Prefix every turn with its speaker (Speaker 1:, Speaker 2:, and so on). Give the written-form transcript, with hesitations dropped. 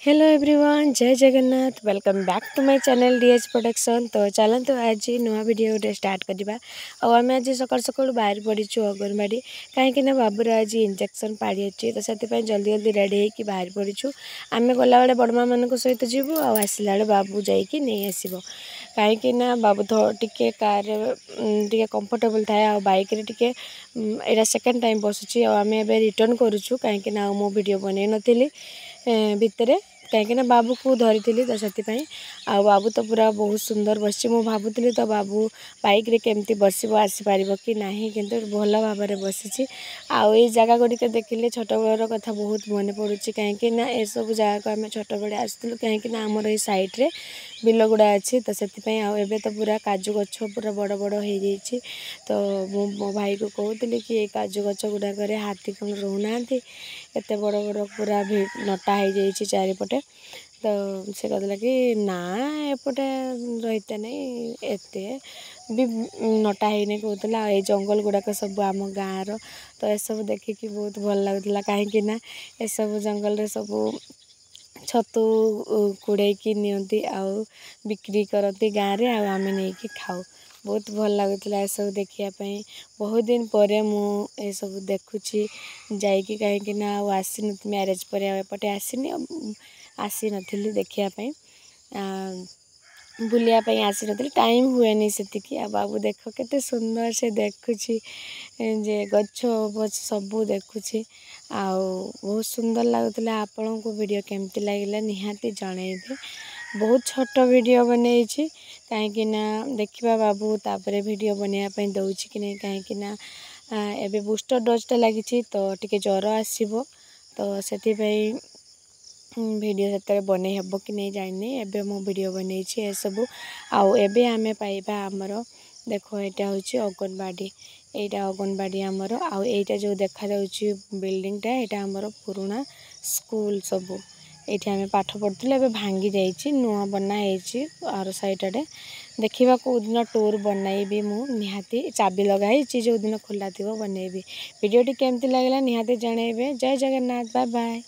Speaker 1: Hello everyone, Jai Jagannath. Welcome back to my channel DH production. तो चलते आज नुआ वीडियो गोटे स्टार्ट करवा। आम आज सका सका बाहर पड़ीचु अंगनवाड़ी कहीं बाबूर आज इंजेक्शन पाड़ी अच्छी, तो से जल्दी जल्दी रेडी होकर बाहर पड़ीचु। आम गला बेले बड़मा मान सहित जीवु, आसला बेले बाबू जाइए नहीं आसब कहीं बाबू टे कार टे कंफर्टेबल थाए आ बाइक टे यहाँ सेकेंड टाइम बसुची। आम ए रिटर्न करुचु कहीं मो वीडियो बन नी भितर कहीं बाबू को धरी तो से बाबू तो पूरा बहुत सुंदर बस। मु भावुली तो बाबू बाइक रे केमती बसब आसीपार कि ना, किंतु भल भाव में बसी। आई जगह गुड़िक देखिले छोट बेलर कथा बहुत मन पड़ू कहीं ए सब जगह को आम छोट बड़े आसलु कहीं आमर ये सैड्रे बिल गुड़ा अच्छी। तो से तो पूरा काजू गछ पूरा बड़ बड़ हो जाइए। तो मो भाई को कहूली कि ये काजू गछ गुड़ाक हाथी कौन रोना एत बड़ बड़ पूरा नटा हो जाइए चारिपटे। तो से कहला कि ना एपटे रहीते नहीं एत भी नटा है कहला। ये जंगल गुड़ाक सब आम गाँव तो यह सब देखिकी बहुत भल लगुला कहीं ए सब जंगल सब छतु कुड़े नियंती आउ बिक्री करती गाँव में आम नहीं खाऊ। बहुत भल लगुला ये सब देखापी। बहुत दिन पर ये सब देखुची जाइकी कहीं आसी मैरेज पर एपटे आसीनी आसी नी देखापी बुलियापी आसी नी टाइम हुए नहीं से। बाबू देख के सुंदर से देखुची जे गछ बछ सबू देखुची आउ बहुत सुंदर लगुला। आपण को वीडियो केमती लगे निहाती जनइबे। बहुत छोट वीडियो बनई कहीं देखा बाबू तापर वीडियो बनवाई दौर कि नहीं कहीं एबे बूस्टर डोजटा लगी तो टिके ज्वर आसब। तो से वीडियो से बनई हे कि नहीं जानी। एबे मो वीडियो बनई ए सब आउ एबे आमे पाइबा आमर देखो यहाँ हूँ अंगनवाड़ी। यहाँ अंगनवाड़ी आमर आउ यहाँ जो देखा बिल्डिंगटा यहाँ आमर पुराना स्कूल सब ये आम पाठ पढ़ुले ए भांगी जाइए नुआ बनाई आर साइड आड़े देखा कौ दिन टूर बनइबी मु निहाती चाबी लगाई जो दिन खोला थी बनइबी। वीडियो केमती लगे निहाती जनइबे। जय जगन्नाथ, बाय बाय।